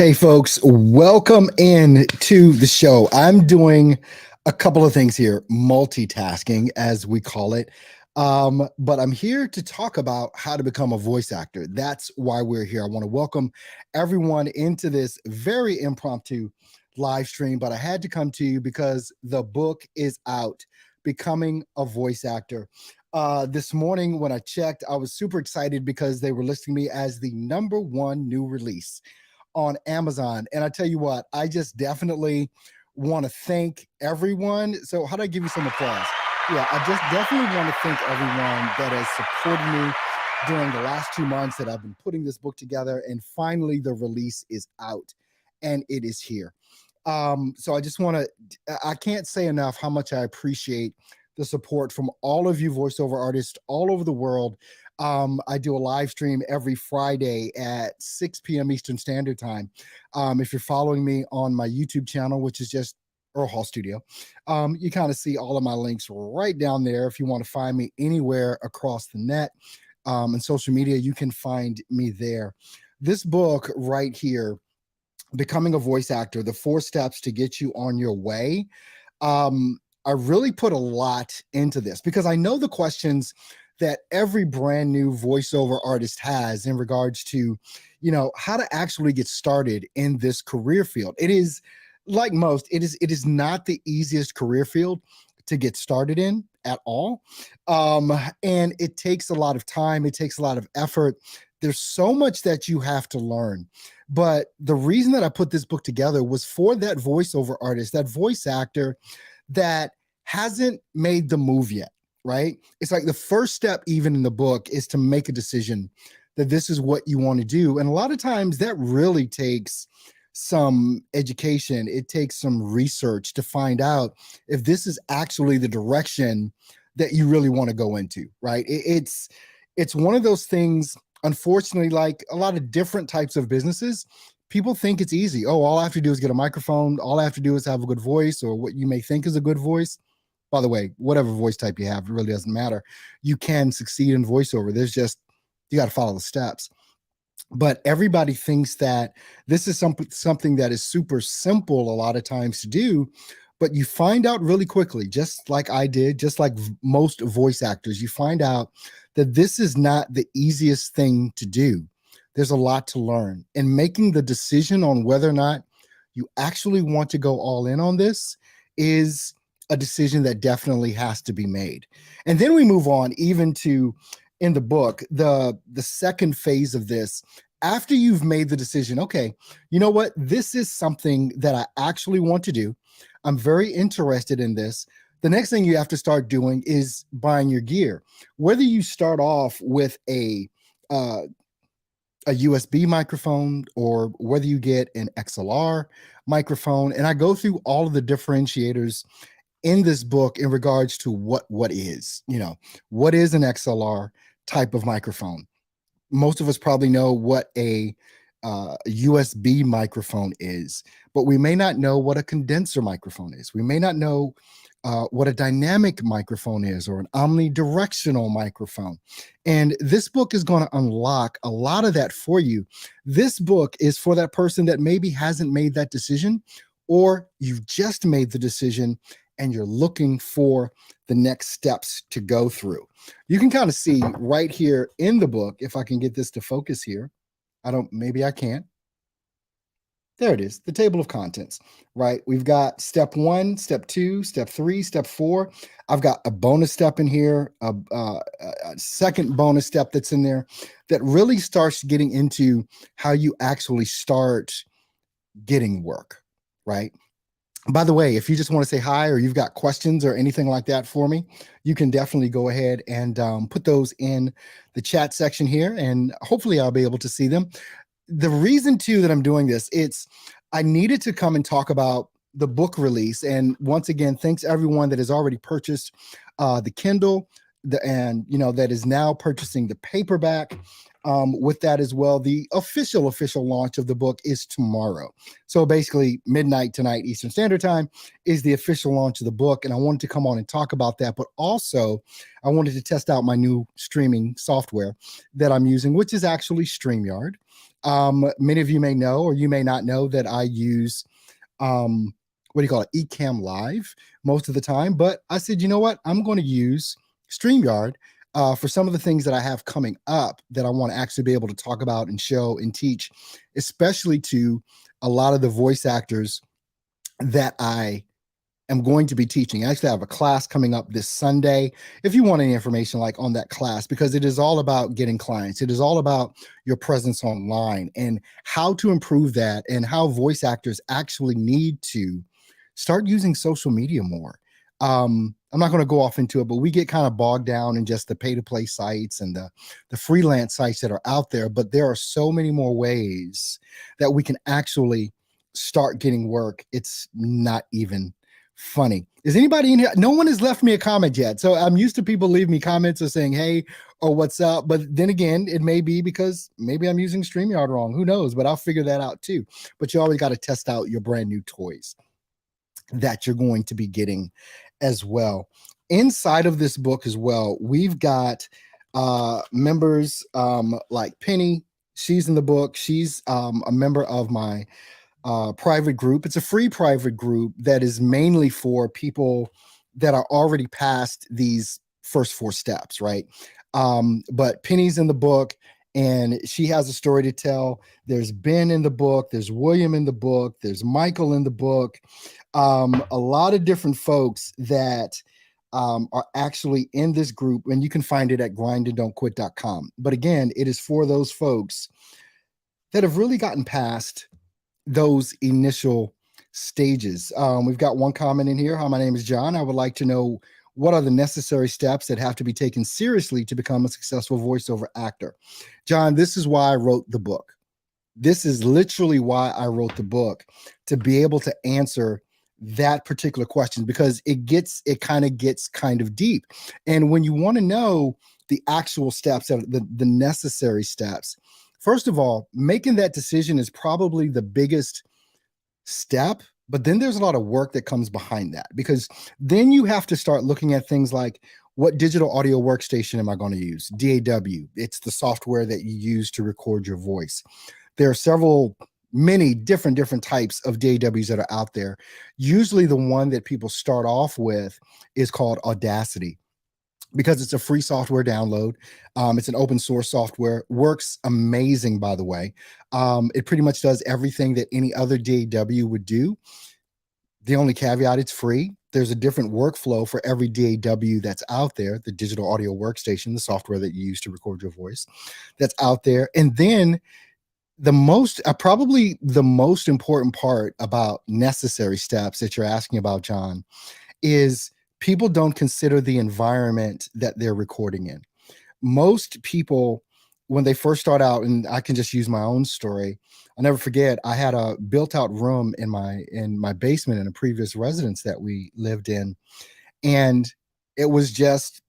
Hey, folks, welcome in to the show. I'm doing a couple of things here, multitasking, as we call it. But I'm here to talk about how to become a voice actor. That's why we're here. I want to welcome everyone into this very impromptu live stream, but I had to come to you because the book is out, Becoming a Voice Actor. This morning, when I checked, I was super excited because they were listing me as the #1 new release on Amazon. And I tell you what, I just definitely want to thank everyone. So, how do I give you some applause? Yeah, I just definitely want to thank everyone that has supported me during the last 2 months that I've been putting this book together. And finally, the release is out and it is here. So I just want to, I can't say enough how much I appreciate the support from all of you voiceover artists all over the world. I do a live stream every Friday at 6 p.m. Eastern Standard Time. If you're following me on my YouTube channel, which is just Earl Hall Studio, you kind of see all of my links right down there. If you want to find me anywhere across the net and social media, you can find me there. This book right here, Becoming a Voice Actor, the 4 steps to get you on your way. I really put a lot into this because I know the questions that every brand new voiceover artist has in regards to, how to actually get started in this career field. It is like most, it is not the easiest career field to get started in at all. And it takes a lot of time, it takes a lot of effort. There's so much that you have to learn. But the reason that I put this book together was for that voiceover artist, that voice actor that hasn't made the move yet, right? It's like the first step, even in the book, is to make a decision that this is what you want to do. And a lot of times that really takes some education, it takes some research to find out if this is actually the direction that you really want to go into, right? It's one of those things, unfortunately, like a lot of different types of businesses, people think it's easy. Oh, all I have to do is get a microphone. All I have to do is have a good voice, or what you may think is a good voice. By the way, whatever voice type you have, it really doesn't matter. You can succeed in voiceover. You got to follow the steps. But everybody thinks that this is something that is super simple a lot of times to do, but you find out really quickly, just like I did, just like most voice actors, you find out that this is not the easiest thing to do. There's a lot to learn, and making the decision on whether or not you actually want to go all in on this is a decision that definitely has to be made. And then we move on even to, in the book, the second phase of this, after you've made the decision, okay, you know what, this is something that I actually want to do, I'm very interested in this. The next thing you have to start doing is buying your gear. Whether you start off with uh, a USB microphone or whether you get an XLR microphone, and I go through all of the differentiators in this book in regards to what is, what is an XLR type of microphone. Most of us probably know what a USB microphone is, but we may not know what a condenser microphone is. We may not know what a dynamic microphone is, or an omnidirectional microphone. And this book is going to unlock a lot of that for you. This book is for that person that maybe hasn't made that decision, or you've just made the decision and you're looking for the next steps to go through. You can kind of see right here in the book, if I can get this to focus here. Maybe I can't. There it is, the table of contents, right? We've got step 1, step 2, step 3, step 4. I've got a bonus step in here, a second bonus step that's in there that really starts getting into how you actually start getting work, right? By the way, if you just want to say hi, or you've got questions or anything like that for me, you can definitely go ahead and put those in the chat section here, and hopefully I'll be able to see them. The reason too that I'm doing this, I needed to come and talk about the book release. And once again, thanks everyone that has already purchased the Kindle. and that is now purchasing the paperback. With that as well, the official launch of the book is tomorrow. So basically, midnight tonight Eastern Standard Time is the official launch of the book, and I wanted to come on and talk about that. But also, I wanted to test out my new streaming software that I'm using, which is actually StreamYard. Many of you may know, or you may not know, that I use what do you call it, Ecamm Live most of the time. But I said, you know what, I'm going to use StreamYard for some of the things that I have coming up that I want to actually be able to talk about and show and teach, especially to a lot of the voice actors that I am going to be teaching. Actually, I have a class coming up this Sunday. If you want any information like on that class, because it is all about getting clients, it is all about your presence online and how to improve that, and how voice actors actually need to start using social media more. I'm not going to go off into it, but we get kind of bogged down in just the pay to play sites and the freelance sites that are out there. But there are so many more ways that we can actually start getting work. It's not even funny. Is anybody in here? No one has left me a comment yet. So I'm used to people leaving me comments or saying, hey, or what's up. But then again, it may be because maybe I'm using StreamYard wrong. Who knows? But I'll figure that out too. But you always got to test out your brand new toys that you're going to be getting as well. Inside of this book as well, we've got members like Penny. She's in the book. She's a member of my private group. It's a free private group that is mainly for people that are already past these first 4 steps, right? But Penny's in the book, and she has a story to tell. There's Ben in the book. There's William in the book. There's Michael in the book. A lot of different folks that are actually in this group, and you can find it at grindanddontquit.com. But again, it is for those folks that have really gotten past those initial stages. We've got one comment in here. Hi, my name is John. I would like to know, what are the necessary steps that have to be taken seriously to become a successful voiceover actor? John, this is why I wrote the book. This is literally why I wrote the book, to be able to answer that particular question, because it kind of gets deep. And when you want to know the actual steps, the necessary steps, first of all, making that decision is probably the biggest step. But then there's a lot of work that comes behind that, because then you have to start looking at things like, what digital audio workstation am I going to use? DAW. It's the software that you use to record your voice. There are many different types of DAWs that are out there. Usually the one that people start off with is called Audacity, because it's a free software download. It's an open source software, works amazing, by the way. It pretty much does everything that any other DAW would do. The only caveat, it's free. There's a different workflow for every DAW that's out there, the digital audio workstation, the software that you use to record your voice, that's out there. And then probably the most important part about necessary steps that you're asking about, John, is people don't consider the environment that they're recording in. Most people, when they first start out, and I can just use my own story, I'll never forget, I had a built-out room in my basement in a previous residence that we lived in, and it was just,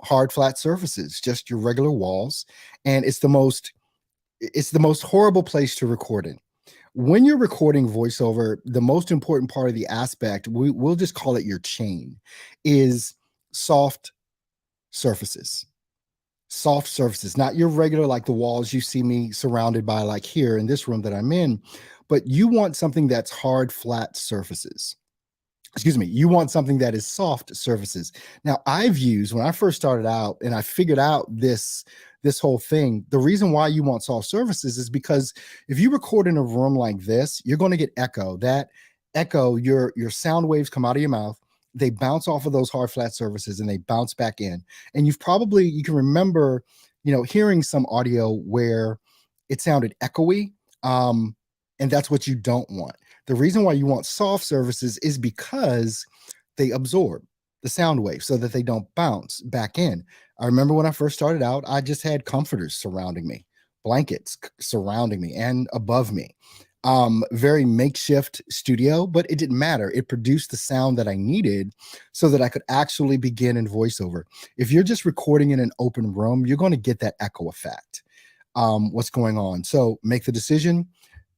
hard, flat surfaces, just your regular walls, and it's the most horrible place to record in. When you're recording voiceover, the most important part of the aspect, we'll just call it your chain, is soft surfaces. Soft surfaces, not your regular, like the walls you see me surrounded by, like here in this room that I'm in, but you want something that's hard, flat surfaces. Excuse me, you want something that is soft surfaces. Now, when I first started out and I figured out this whole thing, the reason why you want soft surfaces is because if you record in a room like this, you're going to get echo. That echo, your sound waves come out of your mouth, they bounce off of those hard, flat surfaces, and they bounce back in. And you can remember, hearing some audio where it sounded echoey, and that's what you don't want. The reason why you want soft surfaces is because they absorb the sound wave so that they don't bounce back in. I remember when I first started out, I just had comforters surrounding me, blankets surrounding me and above me. very makeshift studio, but it didn't matter. It produced the sound that I needed so that I could actually begin in voiceover. If you're just recording in an open room, you're going to get that echo effect. What's going on? So make the decision.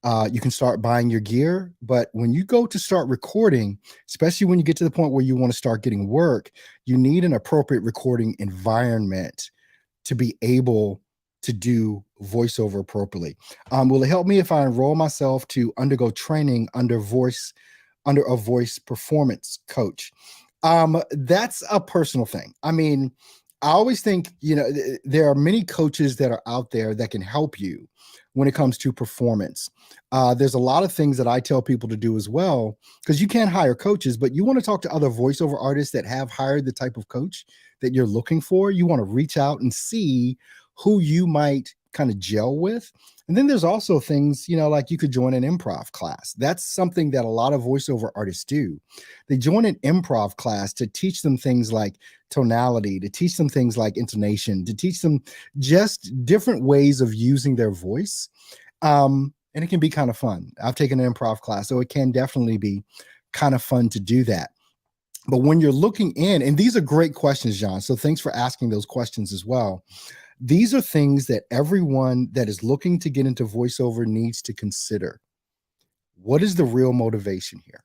You can start buying your gear, but when you go to start recording, especially when you get to the point where you want to start getting work, you need an appropriate recording environment to be able to do voiceover appropriately. Will it help me if I enroll myself to undergo training under a voice performance coach? That's a personal thing. I mean, I always think, there are many coaches that are out there that can help you when it comes to performance. There's a lot of things that I tell people to do as well, because you can't hire coaches, but you want to talk to other voiceover artists that have hired the type of coach that you're looking for. You want to reach out and see who you might kind of gel with. And then there's also things, like you could join an improv class. That's something that a lot of voiceover artists do. They join an improv class to teach them things like tonality, to teach them things like intonation, to teach them just different ways of using their voice. And it can be kind of fun. I've taken an improv class, so it can definitely be kind of fun to do that. But when you're looking in, and these are great questions, John, so thanks for asking those questions as well. These are things that everyone that is looking to get into voiceover needs to consider. What is the real motivation here?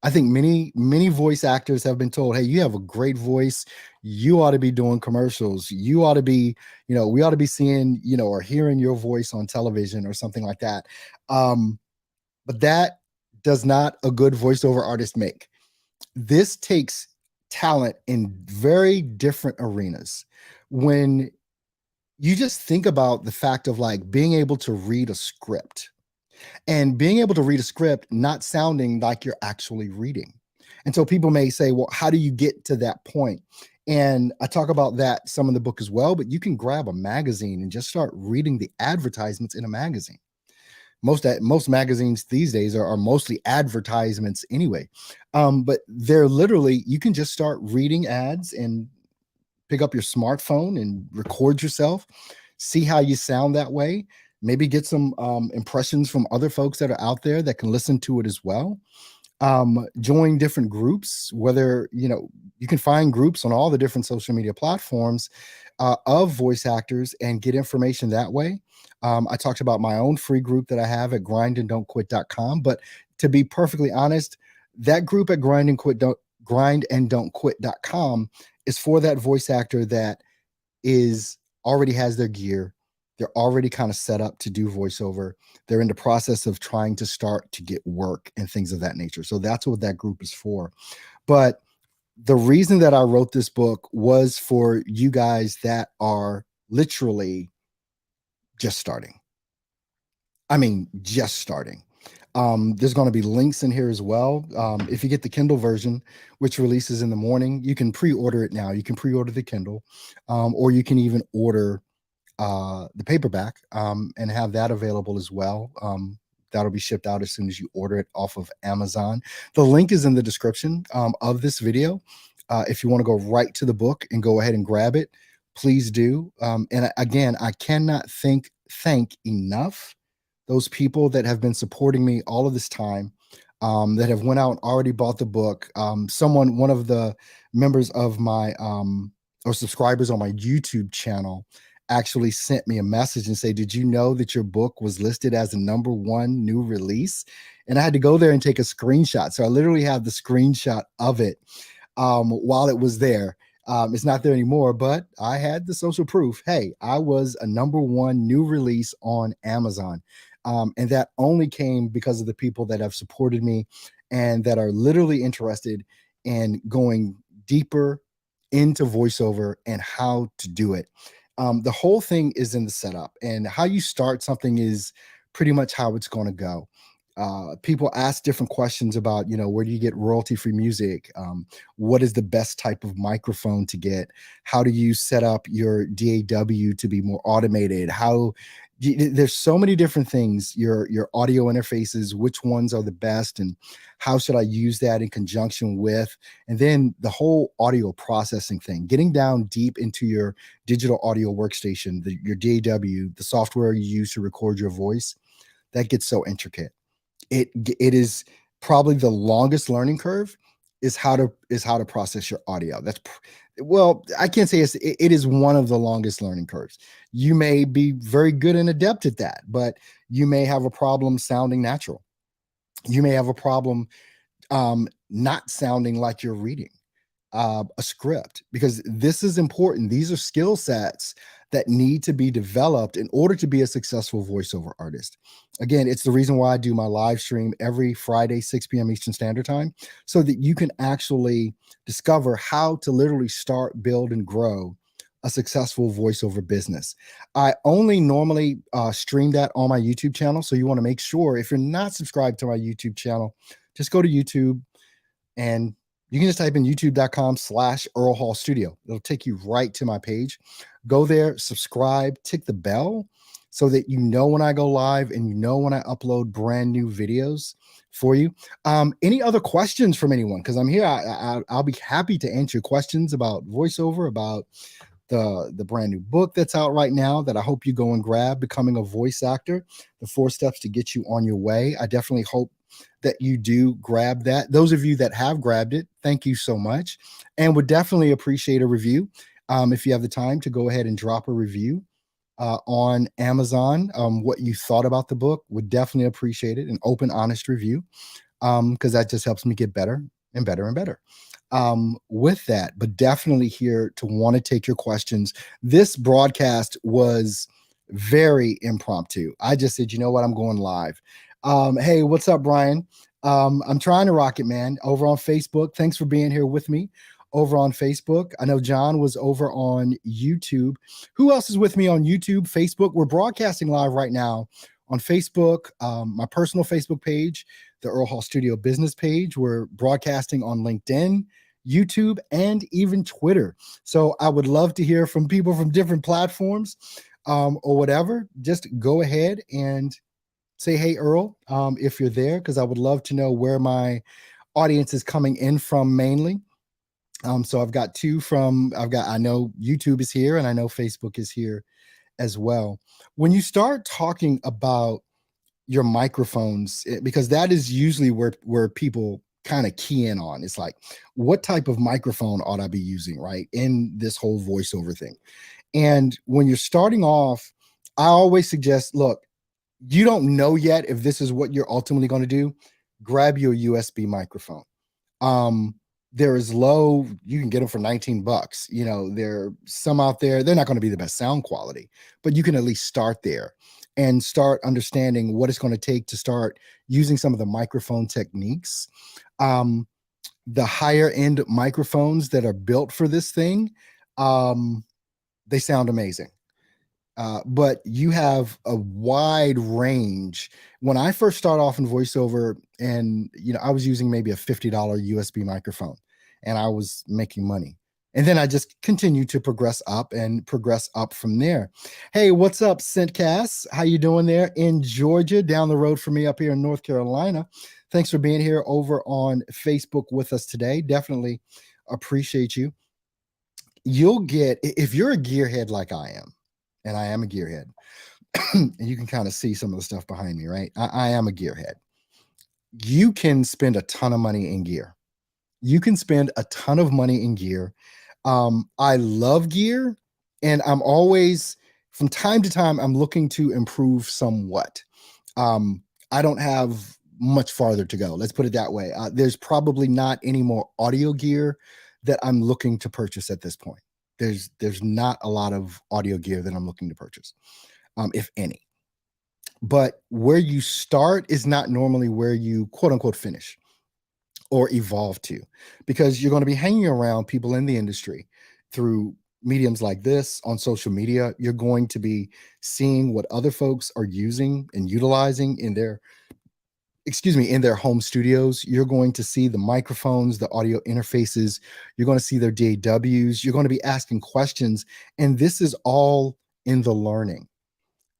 I think many voice actors have been told, hey, you have a great voice. You ought to be doing commercials. You ought to be, we ought to be seeing, or hearing your voice on television or something like that. But that does not a good voiceover artist make. This takes talent in very different arenas. When you just think about the fact of like being able to read a script and being able to read a script, not sounding like you're actually reading. And so people may say, well, how do you get to that point? And I talk about that some in the book as well, but you can grab a magazine and just start reading the advertisements in a magazine. Most magazines these days are mostly advertisements anyway. But they're literally, you can just start reading ads and pick up your smartphone and record yourself, see how you sound that way, maybe get some impressions from other folks that are out there that can listen to it as well. Join different groups, whether, you can find groups on all the different social media platforms of voice actors and get information that way. I talked about my own free group that I have at grindanddon'tquit.com, but to be perfectly honest, that group at grindanddon'tquit.com is for that voice actor that already has their gear. They're already kind of set up to do voiceover. They're in the process of trying to start to get work and things of that nature. So that's what that group is for. But the reason that I wrote this book was for you guys that are literally just starting. I mean, just starting. There's going to be links in here as well. If you get the Kindle version, which releases in the morning, you can pre-order it now. You can pre-order the Kindle, or you can even order the paperback and have that available as well. That'll be shipped out as soon as you order it off of Amazon. The link is in the description of this video. If you want to go right to the book and go ahead and grab it, please do. And again, I cannot thank enough those people that have been supporting me all of this time, that have went out and already bought the book. One of the members of my or subscribers on my YouTube channel actually sent me a message and say, did you know that your book was listed as a #1 new release? And I had to go there and take a screenshot. So I literally have the screenshot of it while it was there. It's not there anymore, but I had the social proof. Hey, I was a #1 new release on Amazon. And that only came because of the people that have supported me and that are literally interested in going deeper into voiceover and how to do it. The whole thing is in the setup, and how you start something is pretty much how it's going to go. People ask different questions about, where do you get royalty-free music? What is the best type of microphone to get? How do you set up your DAW to be more automated? There's so many different things, your audio interfaces, which ones are the best, and how should I use that in conjunction with, and then the whole audio processing thing, getting down deep into your digital audio workstation, your DAW, the software you use to record your voice. that gets so intricate. It is probably the longest learning curve is how to process your audio. Well, I can't say it is one of the longest learning curves. You may be very good and adept at that, but you may have a problem sounding natural. You may have a problem not sounding like you're reading a script, because this is important. These are skill sets that need to be developed in order to be a successful voiceover artist. Again, it's the reason why I do my live stream every Friday, 6 p.m. Eastern Standard Time, so that you can actually discover how to literally start, build, and grow a successful voiceover business. I only normally stream that on my YouTube channel. So you want to make sure, if you're not subscribed to my YouTube channel, just go to YouTube and you can just type in youtube.com/Earl Hall Studio. It'll take you right to my page. Go there, subscribe, tick the bell so that you know when I go live and you know when I upload brand new videos for you. Any other questions from anyone? Because I'm here. I'll be happy to answer questions about voiceover, about the brand new book that's out right now that I hope you go and grab, Becoming a Voice Actor, the 4 steps to get you on your way. I definitely hope that you do grab that. Those of you that have grabbed it, thank you so much, and would definitely appreciate a review. If you have the time to go ahead and drop a review on Amazon, what you thought about the book, would definitely appreciate it. An open, honest review, because that just helps me get better and better and better. With that, but definitely here to want to take your questions. This broadcast was very impromptu. I just said, you know what, I'm going live. Hey, what's up, Brian? I'm trying to rock it, man, over on Facebook. Thanks for being here with me over on Facebook. I know John was over on YouTube. Who else is with me on YouTube, Facebook? We're broadcasting live right now on Facebook, my personal Facebook page, the Earl Hall Studio business page. We're broadcasting on LinkedIn, YouTube, and even Twitter. So I would love to hear from people from different platforms or whatever. Just go ahead and say, hey, Earl, if you're there, because I would love to know where my audience is coming in from mainly. So I've got I know YouTube is here and I know Facebook is here as well. When you start talking about your microphones, because that is usually where people kind of key in on, it's like, what type of microphone ought I be using, right, in this whole voiceover thing? And when you're starting off, I always suggest, look, you don't know yet if this is what you're ultimately going to do, grab your USB microphone. There is low, you can get them for 19 bucks. You know, there are some out there, they're not going to be the best sound quality, but you can at least start there and start understanding what it's going to take to start using some of the microphone techniques. The higher end microphones that are built for this thing, they sound amazing. But you have a wide range. When I first started off in voiceover, and I was using maybe a $50 USB microphone, and I was making money. And then I just continued to progress up from there. Hey, what's up, Scentcast? How you doing there in Georgia, down the road from me up here in North Carolina? Thanks for being here over on Facebook with us today. Definitely appreciate you. You'll get, if you're a gearhead like I am, and I am a gearhead, and you can kind of see some of the stuff behind me, right? I am a gearhead. You can spend a ton of money in gear. You can spend a ton of money in gear. I love gear, and I'm always, from time to time, I'm looking to improve somewhat. I don't have much farther to go. Let's put it that way. There's probably not any more audio gear that I'm looking to purchase at this point. There's not a lot of audio gear that I'm looking to purchase, if any. But where you start is not normally where you quote unquote finish or evolve to, because you're going to be hanging around people in the industry through mediums like this on social media. You're going to be seeing what other folks are using and utilizing in their home studios. You're going to see the microphones, the audio interfaces. You're going to see their DAWs. You're going to be asking questions. And this is all in the learning.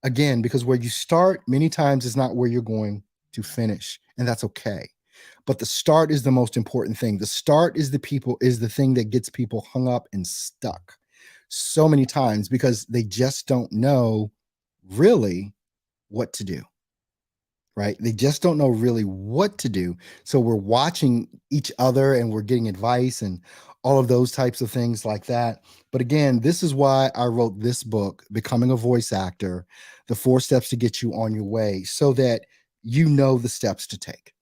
Again, because where you start many times is not where you're going to finish. And that's okay. But the start is the most important thing. The start is the thing that gets people hung up and stuck so many times, because they just don't know really what to do. right? They just don't know really what to do. So we're watching each other and we're getting advice and all of those types of things like that. But again, this is why I wrote this book, Becoming a Voice Actor: The 4 Steps to Get You on Your Way, so that you know the steps to take.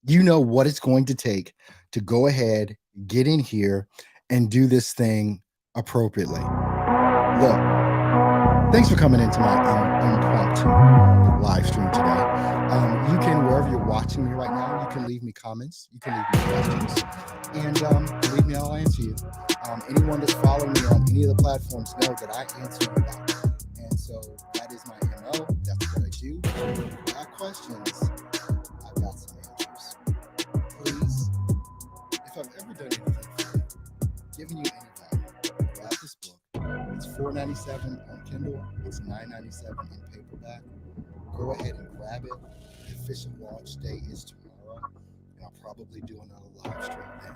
You know what it's going to take to go ahead, get in here, and do this thing appropriately. Look, thanks for coming into my impromptu live stream today. You can, wherever you're watching me right now, you can leave me comments, you can leave me questions, and believe me, I'll answer you. Anyone that's following me on any of the platforms know that I answer you about. And so that is my MO. That's what I do. If you have questions, I've got some answers. Please, if I've ever done anything for you, given you any value, grab this book. It's $4.97 on Kindle. It's $9.97 in paperback. Go ahead and grab it. The official launch day is tomorrow, and I'll probably do another live stream then,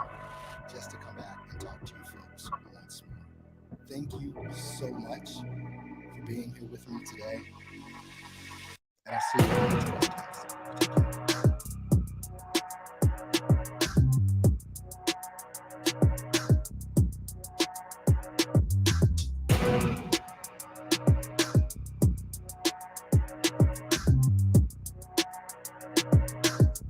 just to come back and talk to you folks once more. Thank you so much for being here with me today, and I'll see you later.